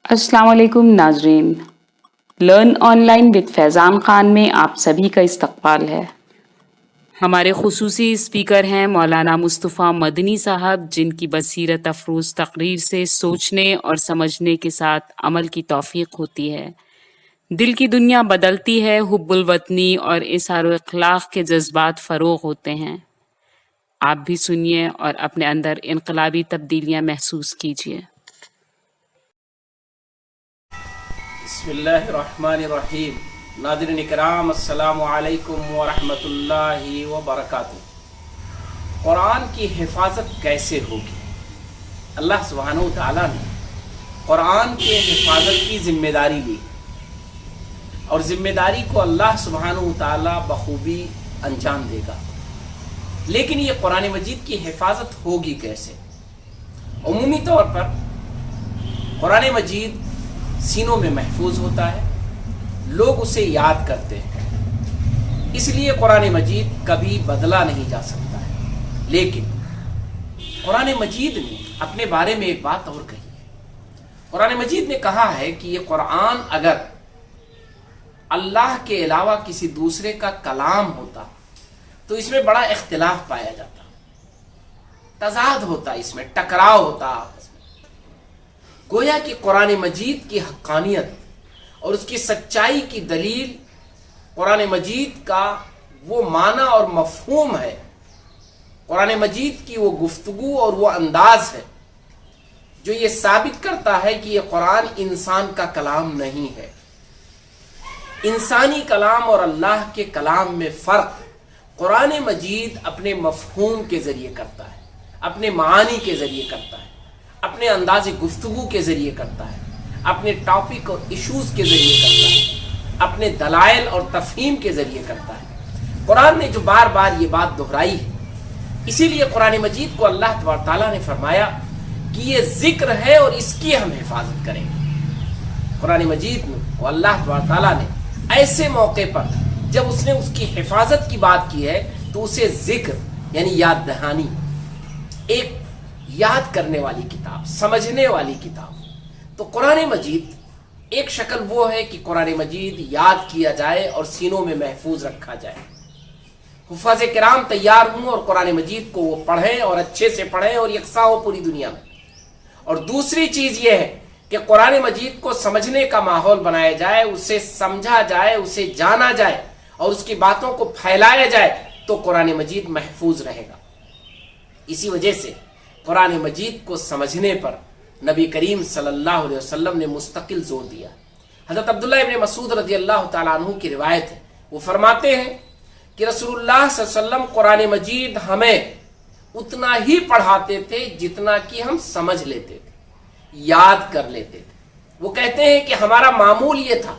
अस्सलाम वालेकुम नाजरीन। Learn online with Faizan Khan में आप सभी का इस्तकबाल है। हमारे खुसूसी स्पीकर हैं मौलाना मुस्तफ़ा मदनी साहब, जिनकी बसीरत अफरोज़ तकरीर से सोचने और समझने के साथ अमल की तौफीक होती है। दिल की दुनिया बदलती है, हुब्बुल वतनी और इसार इखलाक के जज्बात फ़रोग़ होते हैं। आप भी सुनिए और अपने अंदर इनकलाबी तब्दीलियाँ महसूस कीजिए। बिस्मिल्लाहिर्रहमानिर्रहीम। नाज़रीन इकराम, अस्सलामु अलैकुम व रहमतुल्लाहि व बरकातुहू। कुरान की हिफाजत कैसे होगी? अल्लाह सुब्हानहू व तआला ने कुरान के हिफाजत की जिम्मेदारी ली और जिम्मेदारी को अल्लाह सुब्हानहू व तआला बखूबी अंजाम देगा। लेकिन ये कुरान मजीद की हिफाजत होगी कैसे? उमूमी तौर पर कुरान मजीद सीनों में महफूज होता है, लोग उसे याद करते हैं, इसलिए कुरान मजीद कभी बदला नहीं जा सकता है। लेकिन कुरान मजीद ने अपने बारे में एक बात और कही है। कुरान मजीद ने कहा है कि ये कुरान अगर अल्लाह के अलावा किसी दूसरे का कलाम होता तो इसमें बड़ा इख्तिलाफ पाया जाता, तजाद होता, इसमें टकराव होता आपस में। गोया कि कुरान मजीद की हक्कानियत और उसकी सच्चाई की दलील कुरान मजीद का वो माना और मफहूम है, कुरान मजीद की वो गुफ्तगू और वो अंदाज है जो ये साबित करता है कि ये कुरान इंसान का कलाम नहीं है। इंसानी कलाम और अल्लाह के कलाम में फ़र्क कुरान मजीद अपने मफहूम के ज़रिए करता है, अपने मानी के ज़रिए करता है, अपने अंदाज़ गुफ्तगू के ज़रिए करता है, अपने टॉपिक और इश्यूज़ के ज़रिए करता है, अपने दलाइल और तफहीम के ज़रिए करता है। कुरान ने जो बार बार ये बात दोहराई है, इसीलिए कुरान मजीद को अल्लाह तबारक तआला ने फरमाया कि ये ज़िक्र है और इसकी हम हिफाजत करेंगे। कुरान मजीद को अल्लाह तबारक तआला ने ऐसे मौके पर जब उसने उसकी हिफाजत की बात की है तो उसे ज़िक्र यानी याद दहानी, एक याद करने वाली किताब, समझने वाली किताब। तो कुरान मजीद एक शक्ल वो है कि कुरान मजीद याद किया जाए और सीनों में महफूज रखा जाए। हुफ़ाज़ किराम तैयार हों और कुरान मजीद को वो पढ़ें और अच्छे से पढ़ें और यकसा हो पूरी दुनिया में। और दूसरी चीज़ ये है कि कुरान मजीद को समझने का माहौल बनाया जाए, उसे समझा जाए, उसे जाना जाए और उसकी बातों को फैलाया जाए, तो कुरान मजीद महफूज रहेगा। इसी वजह से कुरान मजीद को समझने पर नबी करीम सल्लल्लाहु अलैहि वसल्लम ने मुस्तकिल जोर दिया। हज़रत अब्दुल्लाह इब्न मसूद रज़ियल्लाहु ताला अन्हु की रिवायत है, वो फरमाते हैं कि रसूलुल्लाह सल्लल्लाहु अलैहि वसल्लम कुरान मजीद हमें उतना ही पढ़ाते थे जितना कि हम समझ लेते थे, याद कर लेते थे। वो कहते हैं कि हमारा मामूल ये था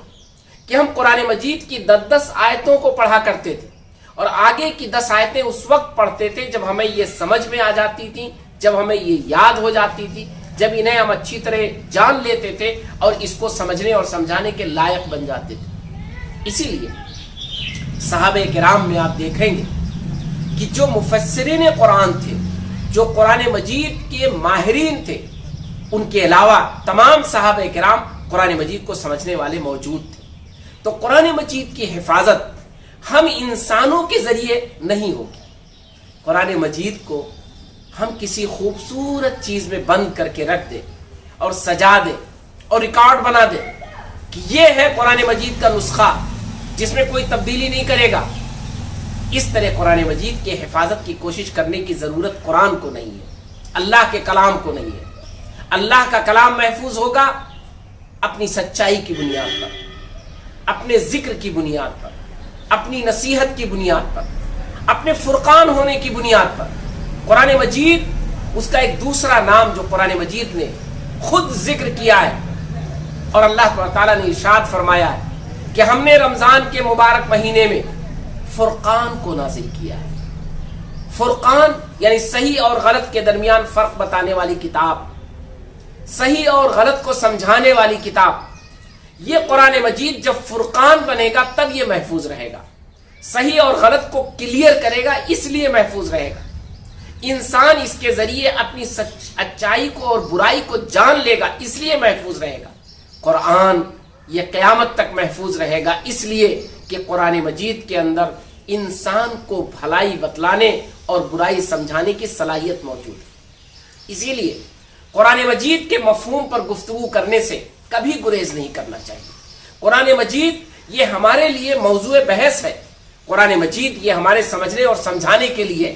कि हम कुरान मजीद की 10-10 आयतों को पढ़ा करते थे और आगे की 10 आयतें उस वक्त पढ़ते थे जब हमें ये समझ में आ जाती थी, जब हमें ये याद हो जाती थी, जब इन्हें हम अच्छी तरह जान लेते थे और इसको समझने और समझाने के लायक बन जाते थे। इसीलिए सहाबे किराम में आप देखेंगे कि जो मुफस्सिरीन कुरान थे, जो कुरान मजीद के माहिरीन थे, उनके अलावा तमाम सहाबे किराम कुरान मजीद को समझने वाले मौजूद थे। तो कुरान मजीद की हिफाजत हम इंसानों के जरिए नहीं होगी। कुरान मजीद को हम किसी खूबसूरत चीज़ में बंद करके रख दे और सजा दे और रिकॉर्ड बना दे कि ये है कुरान मजीद का नुस्खा जिसमें कोई तब्दीली नहीं करेगा। इस तरह कुरान मजीद के हिफाजत की कोशिश करने की ज़रूरत कुरान को नहीं है, अल्लाह के कलाम को नहीं है। अल्लाह का कलाम महफूज होगा अपनी सच्चाई की बुनियाद पर, अपने जिक्र की बुनियाद पर, अपनी नसीहत की बुनियाद पर, अपने फुरकान होने की बुनियाद पर। कुरान मजीद उसका एक दूसरा नाम जो कुरान मजीद ने खुद जिक्र किया है और अल्लाह ताला ने इरशाद फरमाया है कि हमने रमज़ान के मुबारक महीने में फुरकान को नाजिल किया है। फुरकान यानी सही और गलत के दरमियान फ़र्क बताने वाली किताब, सही और गलत को समझाने वाली किताब। ये कुरान मजीद जब फुरकान बनेगा तब ये महफूज रहेगा, सही और गलत को क्लियर करेगा, इसलिए महफूज रहेगा। इंसान इसके जरिए अपनी अच्छाई को और बुराई को जान लेगा, इसलिए महफूज रहेगा। قرآن یہ قیامت تک محفوظ رہے گا، اس لیے کہ قرآن مجید کے اندر انسان کو بھلائی بتلانے اور برائی سمجھانے کی صلاحیت موجود ہے۔ اسی لیے قرآن مجید کے مفہوم پر گفتگو کرنے سے کبھی گریز نہیں کرنا چاہیے۔ قرآن مجید یہ ہمارے لیے موضوع بحث ہے، قرآن مجید یہ ہمارے سمجھنے اور سمجھانے کے لیے،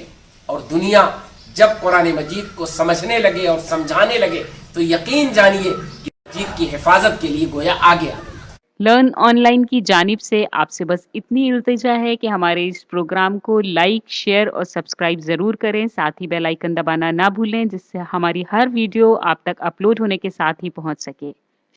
اور دنیا جب قرآن مجید کو سمجھنے لگے اور سمجھانے لگے تو یقین جانیے کہ مجید کی حفاظت کے لیے گویا آگے آ گئی۔ لرن آن لائن کی جانب سے آپ سے بس اتنی التجا ہے کہ ہمارے اس پروگرام کو لائک، شیئر اور سبسکرائب ضرور کریں، ساتھ ہی بیل آئیکن دبانا نہ بھولیں، جس سے ہماری ہر ویڈیو آپ تک اپلوڈ ہونے کے ساتھ ہی پہنچ سکے۔